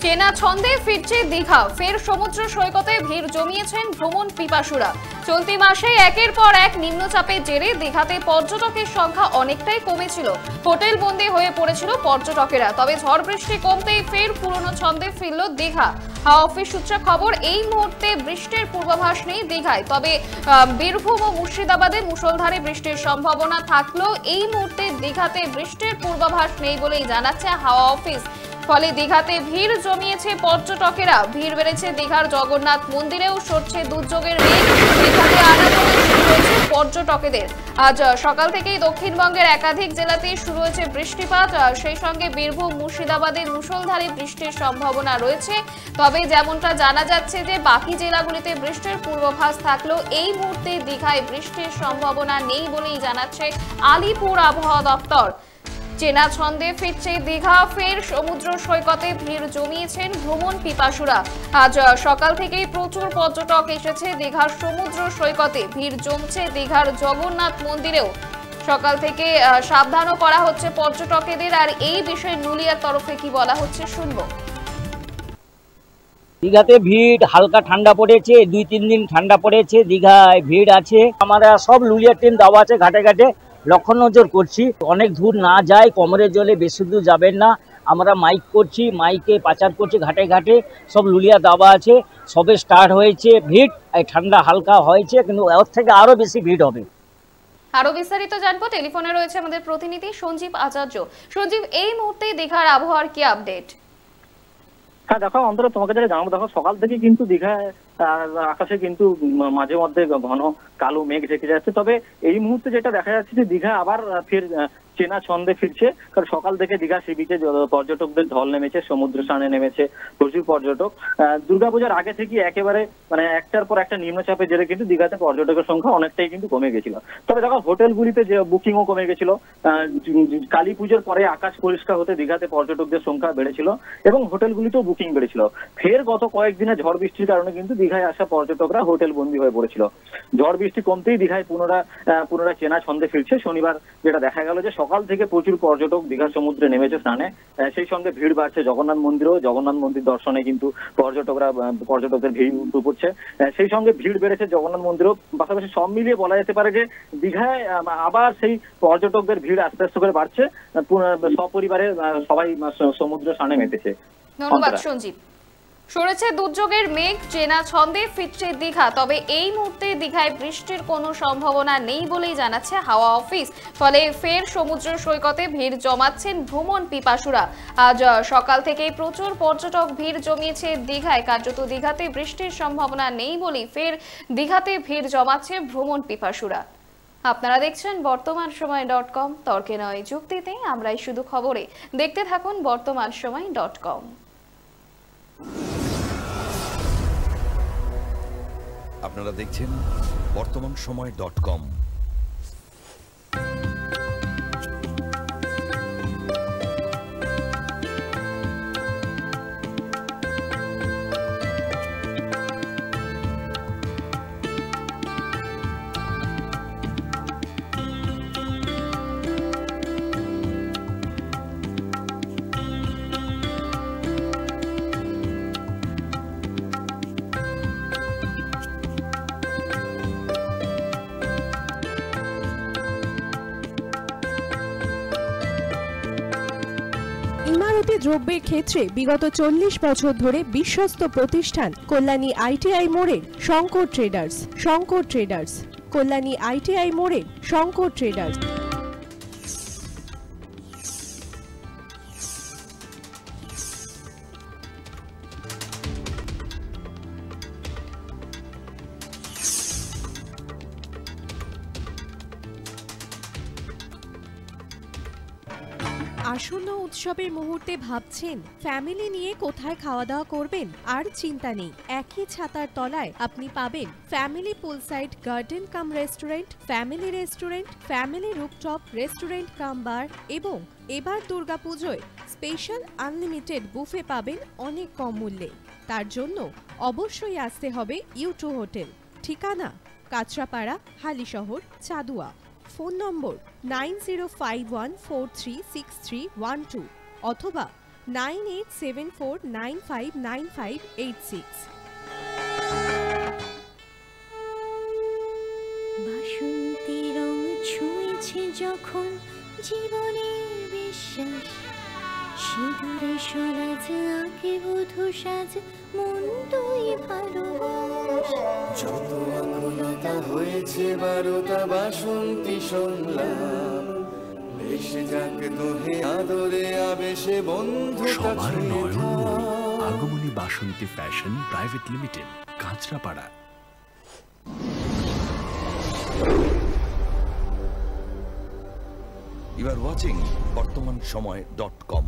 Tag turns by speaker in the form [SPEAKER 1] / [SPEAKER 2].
[SPEAKER 1] চেনা ছন্দে ফিরছে দীঘা, ফের সমুদ্র সৈকতে ভিড় জমিয়েছেন ভ্রমণ পিপাসুরা। চলতি মাসে একের পর এক নিম্নচাপের জেরে দীঘাতে পর্যটকের সংখ্যা অনেকটাই কমেছিল, হোটেল বন্দী হয়ে পড়েছিল পর্যটকেরা। তবে ঝড় বৃষ্টি কমতেই ফের পুরনো ছন্দে ফিরল দীঘা। হাওয়া অফিস সূত্রে খবর, এই মুহূর্তে বৃষ্টির পূর্বাভাস নেই দীঘায়, তবে বীরভূম ও মুর্শিদাবাদে মুষলধারে বৃষ্টির সম্ভাবনা থাকলেও এই মুহূর্তে দীঘাতে বৃষ্টির পূর্বাভাস নেই বলেই জানাচ্ছে হাওয়া অফিস। ফলে দীঘাতে ভিড় জমিয়েছে পর্যটকেরা। ভিড় বেড়েছে দীঘার জগন্নাথ মন্দিরেও, সরছে দুর্যোগের মেঘ। দীঘাতে আনাগোনা শুরু হয়েছে পর্যটকদের। আজ সকাল থেকেই দক্ষিণবঙ্গের একাধিক জেলাতেই শুরু হয়েছে বৃষ্টিপাত, সেই সঙ্গে বীরভূম মুর্শিদাবাদে মুষলধারে বৃষ্টির সম্ভাবনা রয়েছে। তবে যেমনটা জানা যাচ্ছে যে বাকি জেলাগুলিতে বৃষ্টির পূর্বাভাস থাকলেও এই মুহূর্তে দীঘায় বৃষ্টির সম্ভাবনা নেই বলেই জানাচ্ছে আলিপুর আবহাওয়া দপ্তর। চেনা ছন্দে ফিরছে দীঘা, ফের সমুদ্র সৈকতে ভিড় জমিয়েছেন ভ্রমণ পিপাসুরা। আজ সকাল থেকেই প্রচুর পর্যটক এসেছে দীঘার সমুদ্র সৈকতে। ভিড় জমছে দীঘার জগন্নাথ মন্দিরেও। সকাল থেকে সাবধানও করা হচ্ছে পর্যটকদের। আর এই বিষয়ে নুলিয়ার তরফে কি বলা হচ্ছে শুনবো।
[SPEAKER 2] দীঘাতে ভিড় হালকা ঠান্ডা পড়েছে, 2-3 দিন ঠান্ডা পড়েছে, দীঘায় ভিড় আছে। আমরা সব লুলিয়ার টিম দেওয়া আছে, ঘাটে ঘাটে লক্ষ্য নজর করছি, অনেক দূর না যায়, কোমরের জলে বেশি দূর যাবেন না। আমরা মাইক করছি, মাইকে পাচার করছি, ঘাটে ঘাটে সব লুলিয়া দেওয়া আছে। সবে স্টার্ট হয়েছে ভিড়, এই ঠান্ডা হালকা হয়েছে, কিন্তু ওর থেকে আরো বেশি ভিড় হবে।
[SPEAKER 1] আরো বিস্তারিত জানবো, টেলিফোনে রয়েছে আমাদের প্রতিনিধি সঞ্জীব আচার্য। সঞ্জীব, এই মুহূর্তে দীঘার আবহাওয়ার কি আপডেট?
[SPEAKER 3] হ্যাঁ দেখো অন্তত তোমাকে যেটা জানাবো, দেখো সকাল থেকে কিন্তু দীঘায় আকাশে কিন্তু মাঝে মধ্যে ঘন কালো মেঘ ঢেকে যাচ্ছে। তবে এই মুহূর্তে যেটা দেখা যাচ্ছে যে দীঘা আবার ফের চেনা ছন্দে ফিরছে, কারণ সকাল থেকে দীঘা সি বিচে পর্যটকদের ঢল নেমেছে, সমুদ্র স্নানে নেমেছে প্রচুর পর্যটক। দুর্গাপূজার আগে থেকে একেবারে মানে একটার পর একটা নিম্নচাপের জেরে কিন্তু দীঘাতে পর্যটকের সংখ্যা অনেকটাই কিন্তু কমে গেছিল। তবে দেখো হোটেলগুলিতে যে বুকিংও কমে গেছিল। কালী পুজোর পরে আকাশ পরিষ্কার হতে দীঘাতে পর্যটকদের সংখ্যা বেড়েছিল এবং হোটেলগুলিতেও বুকিং বেড়েছিল। ফের গত কয়েকদিনে ঝড় বৃষ্টির কারণে কিন্তু দীঘায় আসা পর্যটকরা হোটেল বন্দী হয়ে পড়েছিল। ঝড় বৃষ্টি কমতেই দীঘায় পুনরায় চেনা ছন্দে ফিরছে। শনিবার যেটা দেখা গেল যে সকাল থেকে প্রচুর পর্যটক দীঘার সমুদ্রে নেমেছে স্নানে, সেই সঙ্গে ভিড় বাড়ছে জগন্নাথ মন্দিরেও। জগন্নাথ মন্দির দর্শনে কিন্তু পর্যটকদের ভিড় উঠে পড়ছে, সেই সঙ্গে ভিড় বেড়েছে জগন্নাথ মন্দিরেও। পাশাপাশি সব মিলিয়ে বলা যেতে পারে যে দীঘায় আবার সেই পর্যটকদের ভিড় আস্তে আস্তে করে বাড়ছে। সপরিবারে সবাই সমুদ্র স্নানে মেতেছে।
[SPEAKER 1] ধন্যবাদ সঞ্জীব। সরেছে দুর্যোগের মেঘ, চেনা ছন্দে ফিরছে দীঘা। তবে এই মুহূর্তে দীঘায় বৃষ্টির কোনো সম্ভাবনা নেই বলেই জানাচ্ছে হাওয়া অফিস। ফলে ফের সমুদ্র সৈকতে ভিড় জমাচ্ছেন ভ্রমণ পিপাসুরা। আজ সকাল থেকেই প্রচুর পর্যটক ভিড় জমিয়েছে দীঘায়। কার্যত দীঘাতে বৃষ্টির সম্ভাবনা নেই বলেই ফের দীঘাতে ভিড় জমাচ্ছে ভ্রমণ পিপাসুরা। আপনারা দেখছেন বর্তমানসময়.com, তর্কে নয় যুক্তিতে আমরাই শুধু খবরে। দেখতে থাকুন বর্তমানসময়.com।
[SPEAKER 4] আপনারা দেখছেন বর্তমানসময়.com।
[SPEAKER 5] ইমারতি দ্রব্যের ক্ষেত্রে বিগত 40 বছর ধরে বিশ্বস্ত প্রতিষ্ঠান কল্যাণী ITI মোড়ের শঙ্কর ট্রেডার্স। কল্যাণী ITI মোড়ের শঙ্কর ট্রেডার্স। আসন্ন উৎসবের মুহূর্তে ভাবছেন ফ্যামিলি নিয়ে কোথায় খাওয়া দাওয়া করবেন? আর চিন্তা নেই, একই ছাতার তলায় আপনি পাবেন family poolside garden cum restaurant, family rooftop restaurant cum bar এবং এবার দুর্গাপুজোয় স্পেশাল আনলিমিটেড বুফে পাবেন অনেক কম মূল্যে। তার জন্য অবশ্যই আসতে হবে U2 হোটেল। ঠিকানা কাঁচরাপাড়া, হালিশহর, চাদুয়া। ফোন নম্বর 9051436312 অথবা 9874959586।
[SPEAKER 6] বাসন্তী রং ছুঁয়েছে যখন জীবনের বিশ্বাস, সিঁদুরে সরাজ আঁকে বধূ সাজ, মন তুই ভালোবাস।
[SPEAKER 7] যত আকুলতা হয়েছে বারোটা বাসন্তী সংলাপ, বেশে যাক দোহে আদরে আবেশে বন্ধু
[SPEAKER 8] সবার Nayanmoni Agomoni Basanti fashion private limited, Kanchrapara.
[SPEAKER 4] You are watching BortomanShomoy.com